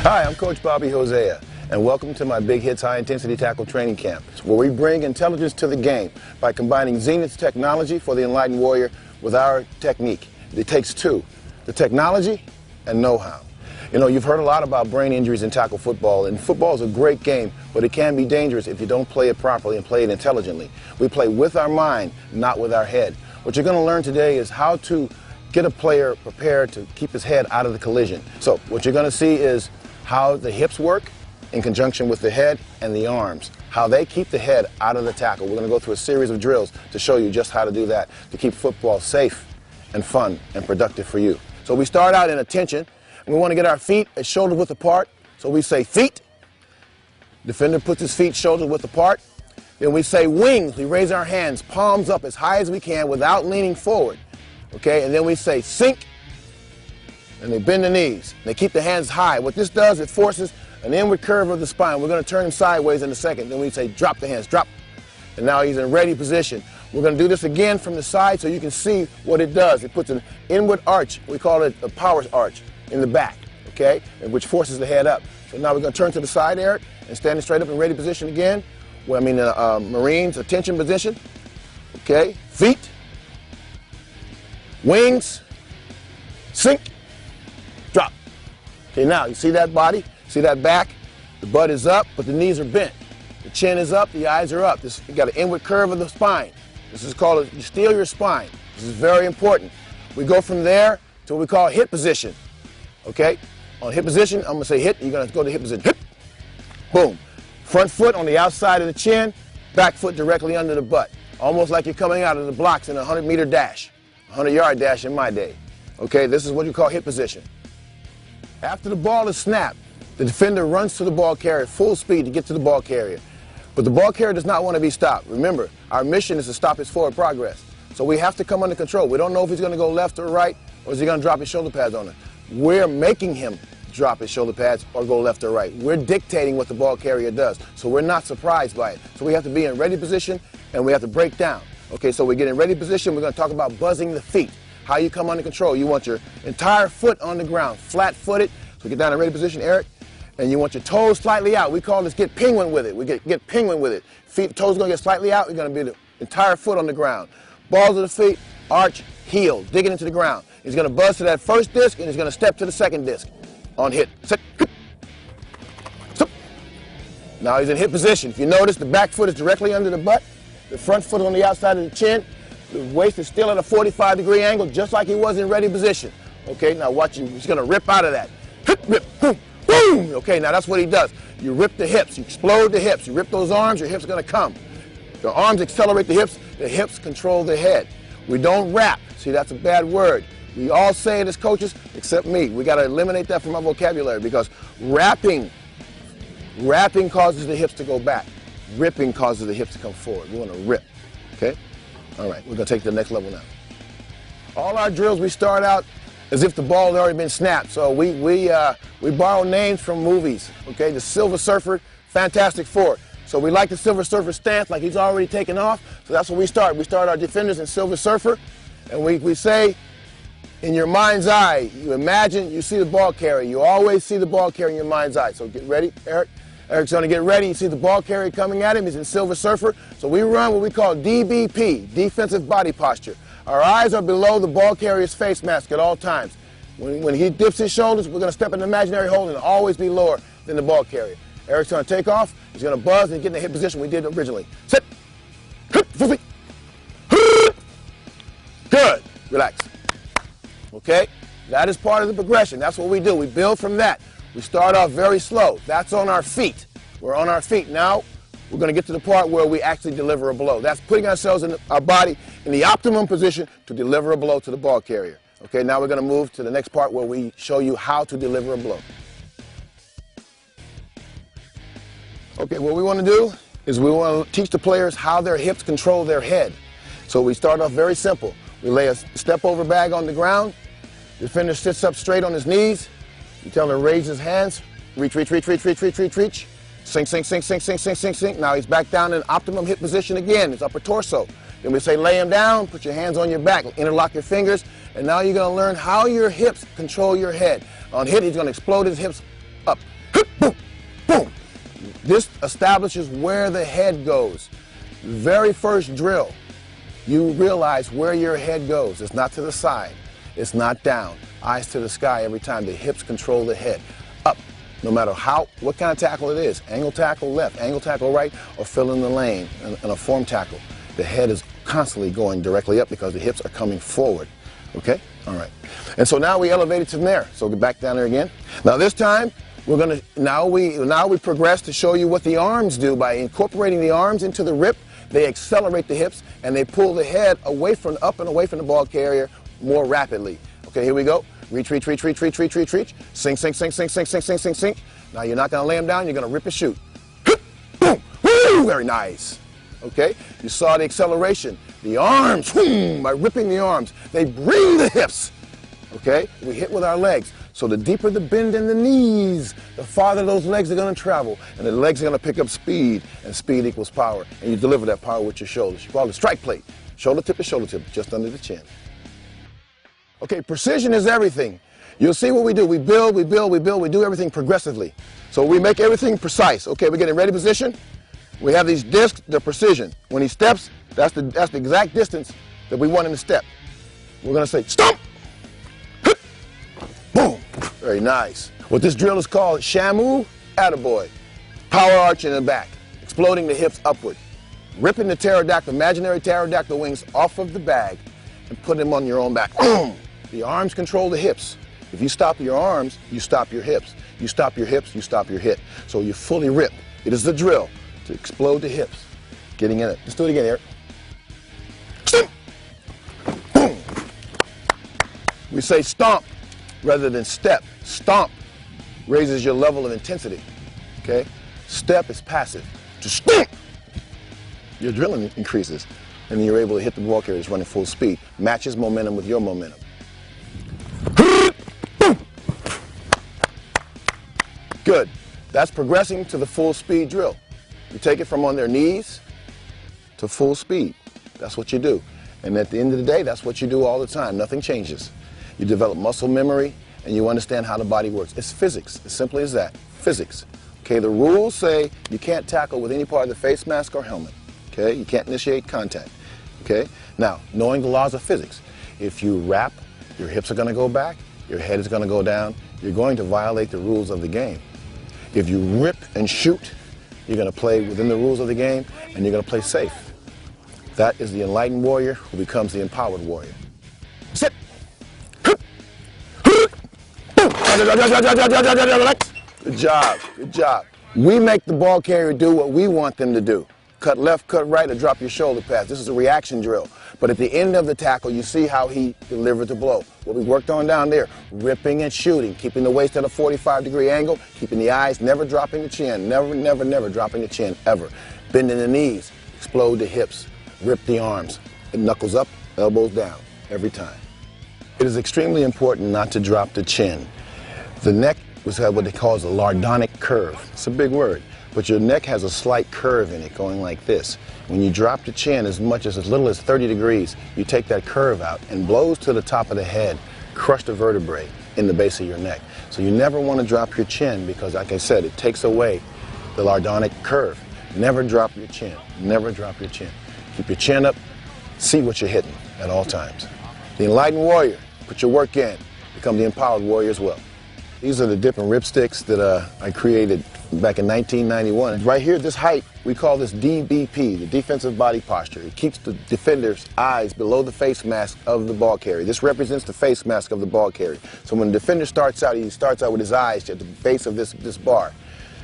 Hi, I'm Coach Bobby Hosea, and welcome to my Big Hits High Intensity Tackle Training Camp, where we bring intelligence to the game by combining Zenith's technology for the enlightened warrior with our technique. It takes two, the technology and know-how. You know, you've heard a lot about brain injuries in tackle football, and football is a great game, but it can be dangerous if you don't play it properly and play it intelligently. We play with our mind, not with our head. What you're going to learn today is how to get a player prepared to keep his head out of the collision. So what you're going to see is how the hips work in conjunction with the head and the arms, how they keep the head out of the tackle. We're going to go through a series of drills to show you just how to do that, to keep football safe and fun and productive for you. So we start out in attention, and we want to get our feet at shoulder width apart. So we say feet. Defender puts his feet shoulder width apart. Then we say wings. We raise our hands, palms up as high as we can without leaning forward. Okay, and then we say sink. And they bend the knees. They keep the hands high. What this does, it forces an inward curve of the spine. We're going to turn him sideways in a second. Then we say drop the hands, drop. And now he's in ready position. We're going to do this again from the side so you can see what it does. It puts an inward arch. We call it a power arch in the back, okay, which forces the head up. So now we're going to turn to the side, Eric, and standing straight up in ready position again. Well, Marines, attention position. Okay, feet, wings, sink, drop. Okay, now you see that body, see that back? The butt is up, but the knees are bent. The chin is up, the eyes are up. You got an inward curve of the spine. This is called you steal your spine. This is very important. We go from there to what we call hit position. Okay? On hip position, I'm going to say hit. You're going to go to hip position. Hip. Boom. Front foot on the outside of the chin, back foot directly under the butt. Almost like you're coming out of the blocks in a 100-meter dash, 100-yard dash in my day. Okay? This is what you call hip position. After the ball is snapped, the defender runs to the ball carrier full speed to get to the ball carrier. But the ball carrier does not want to be stopped. Remember, our mission is to stop his forward progress. So we have to come under control. We don't know if he's going to go left or right, or is he going to drop his shoulder pads on us. We're making him drop his shoulder pads or go left or right. We're dictating what the ball carrier does. So we're not surprised by it. So we have to be in ready position, and we have to break down. Okay, so we get in ready position. We're going to talk about buzzing the feet. How you come under control. You want your entire foot on the ground, flat-footed. So get down in ready position, Eric. And you want your toes slightly out. We call this get penguin with it. We get penguin with it. Feet, toes going to get slightly out. You're going to be the entire foot on the ground. Balls of the feet, arch, heel, digging into the ground. He's going to buzz to that first disc, and he's going to step to the second disc on hit. Set, hit, stop. Now he's in hip position. If you notice, the back foot is directly under the butt. The front foot on the outside of the chin. The waist is still at a 45-degree angle, just like he was in ready position. Okay, now watch him. He's going to rip out of that. Hip, rip, boom, boom. Okay, now that's what he does. You rip the hips. You explode the hips. You rip those arms, your hips are going to come. Your arms accelerate the hips control the head. We don't rap. See, that's a bad word. We all say it as coaches, except me. We got to eliminate that from our vocabulary because rapping causes the hips to go back. Ripping causes the hips to come forward. We want to rip, okay? All right, we're going to take it to the next level now. All our drills, we start out as if the ball had already been snapped. So we borrow names from movies, okay? The Silver Surfer, Fantastic Four. So we like the Silver Surfer stance like he's already taken off. So that's what we start. We start our defenders in Silver Surfer, and we say, in your mind's eye, you imagine you see the ball carrier. You always see the ball carrier in your mind's eye. So get ready, Eric. Eric's going to get ready. You see the ball carrier coming at him. He's in Silver Surfer. So we run what we call DBP, defensive body posture. Our eyes are below the ball carrier's face mask at all times. When he dips his shoulders, we're going to step in an imaginary hold and always be lower than the ball carrier. Eric's going to take off. He's going to buzz and get in the hip position we did originally. Sit. Good. Relax. Okay? That is part of the progression. That's what we do. We build from that. We start off very slow. That's on our feet. We're on our feet. Now, we're going to get to the part where we actually deliver a blow. That's putting ourselves in our body in the optimum position to deliver a blow to the ball carrier. Okay, now we're going to move to the next part where we show you how to deliver a blow. Okay, what we want to do is we want to teach the players how their hips control their head. So we start off very simple. We lay a step-over bag on the ground. The defender sits up straight on his knees. You tell him to raise his hands. Reach, reach, reach, reach, reach, reach, reach, reach. Sink, sink, sink, sink, sink, sink, sink, sink. Now he's back down in optimum hip position again, his upper torso. Then we say lay him down, put your hands on your back, interlock your fingers, and now you're going to learn how your hips control your head. On hit, he's going to explode his hips up. boom, boom. This establishes where the head goes. Very first drill, you realize where your head goes. It's not to the side. It's not down. Eyes to the sky every time. The hips control the head. Up, no matter what kind of tackle it is. Angle tackle left, angle tackle right, or fill in the lane in a form tackle. The head is constantly going directly up because the hips are coming forward. Okay? All right. And so now we elevate it from there. So get back down there again. Now this time, now we progress to show you what the arms do. By incorporating the arms into the rip, they accelerate the hips and they pull the head up and away from the ball carrier more rapidly. Okay, here we go. Reach, reach, reach, reach, reach, reach, reach, reach. Sink, sink, sink, sink, sink, sink, sink, sink, sink. Now you're not going to lay them down. You're going to rip and shoot. Boom. Woo, very nice. Okay, you saw the acceleration. The arms, by ripping the arms, they bring the hips. Okay, we hit with our legs. So the deeper the bend in the knees, the farther those legs are going to travel. And the legs are going to pick up speed, and speed equals power. And you deliver that power with your shoulders. You call it strike plate. Shoulder tip to shoulder tip, just under the chin. Okay, precision is everything. You'll see what we do. We build, we build, we build. We do everything progressively. So we make everything precise. Okay, we get in ready position. We have these discs, the precision. When he steps, that's the exact distance that we want him to step. We're going to say, stomp! Hit! Boom! Very nice. What this drill is called, shamu, attaboy. Power arch in the back, exploding the hips upward. Ripping the pterodactyl, imaginary pterodactyl wings off of the bag and put them on your own back. The arms control the hips. If you stop your arms, you stop your hips. You stop your hips, you stop your hip. So you fully rip. It is the drill to explode the hips. Getting in it. Let's do it again, Eric. Stomp. Boom. We say stomp rather than step. Stomp raises your level of intensity. Okay? Step is passive. To stomp, your drilling increases. And then you're able to hit the ball carriers running full speed. Matches momentum with your momentum. Good. That's progressing to the full speed drill. You take it from on their knees to full speed. That's what you do. And at the end of the day, that's what you do all the time. Nothing changes. You develop muscle memory and you understand how the body works. It's physics, as simply as that. Physics. Okay, the rules say you can't tackle with any part of the face mask or helmet. Okay, you can't initiate contact. Okay, now, knowing the laws of physics, if you wrap, your hips are going to go back, your head is going to go down, you're going to violate the rules of the game. If you rip and shoot, you're going to play within the rules of the game, and you're going to play safe. That is the enlightened warrior who becomes the empowered warrior. Sit. Good job. Good job. We make the ball carrier do what we want them to do. Cut left, cut right, or drop your shoulder pads. This is a reaction drill. But at the end of the tackle, you see how he delivered the blow. What we worked on down there, ripping and shooting, keeping the waist at a 45-degree angle, keeping the eyes, never dropping the chin, never, never, never dropping the chin, ever. Bending the knees, explode the hips, rip the arms, and knuckles up, elbows down, every time. It is extremely important not to drop the chin. The neck was what they call a lardonic curve. It's a big word. But your neck has a slight curve in it going like this. When you drop the chin as little as 30 degrees, you take that curve out and blows to the top of the head, crush the vertebrae in the base of your neck. So you never want to drop your chin because, like I said, it takes away the lardonic curve. Never drop your chin. Never drop your chin. Keep your chin up. See what you're hitting at all times. The enlightened warrior, put your work in. Become the empowered warrior as well. These are the different ripsticks that I created back in 1991. Right here, this height, we call this DBP, the defensive body posture. It keeps the defender's eyes below the face mask of the ball carrier. This represents the face mask of the ball carrier. So when the defender starts out, he starts out with his eyes at the base of this bar.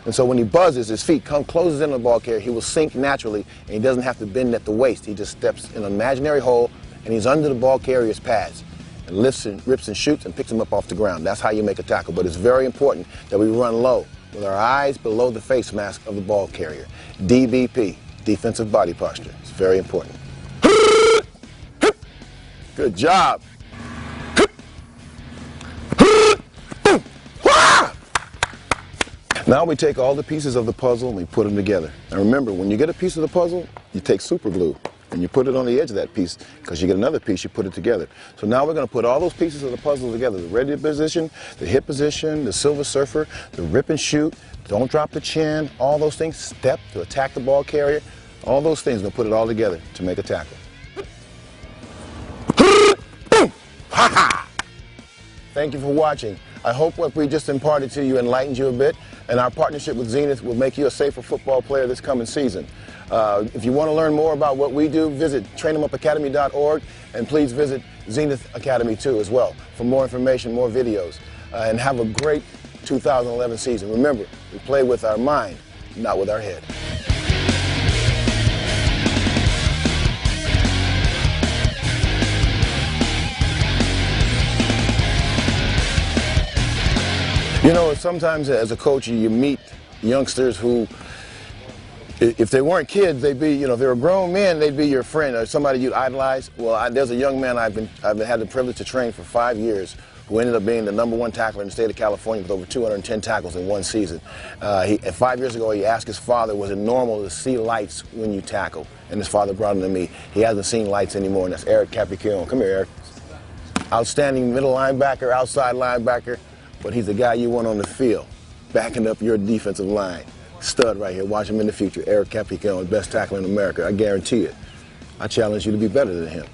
And so when he buzzes, his feet closes into the ball carrier, he will sink naturally, and he doesn't have to bend at the waist. He just steps in an imaginary hole, and he's under the ball carrier's pads. And lifts and rips and shoots and picks him up off the ground. That's how you make a tackle. But it's very important that we run low with our eyes below the face mask of the ball carrier. DBP, defensive body posture. It's very important. Good job. Now we take all the pieces of the puzzle and we put them together. Now remember, when you get a piece of the puzzle, you take super glue and you put it on the edge of that piece, because you get another piece, you put it together. So now we're going to put all those pieces of the puzzle together, the ready position, the hip position, the Silver Surfer, the rip and shoot, don't drop the chin, all those things, step to attack the ball carrier, all those things, we're going to put it all together to make a tackle. Boom! Ha ha! Thank you for watching. I hope what we just imparted to you enlightened you a bit, and our partnership with Zenith will make you a safer football player this coming season. If you want to learn more about what we do, visit trainemupacademy.org, and please visit Zenith Academy too as well for more information, more videos, and have a great 2011 season. Remember, we play with our mind, not with our head. You know, sometimes as a coach, you meet youngsters who, if they weren't kids, they'd be, you know, if they were grown men, they'd be your friend or somebody you'd idolize. Well, there's a young man I've had the privilege to train for 5 years who ended up being the #1 tackler in the state of California with over 210 tackles in one season. 5 years ago, he asked his father, was it normal to see lights when you tackle? And his father brought him to me. He hasn't seen lights anymore, and that's Eric Capricorn. Come here, Eric. Outstanding middle linebacker, outside linebacker. But he's the guy you want on the field, backing up your defensive line. Stud right here. Watch him in the future. Eric Capricorn, best tackler in America. I guarantee it. I challenge you to be better than him.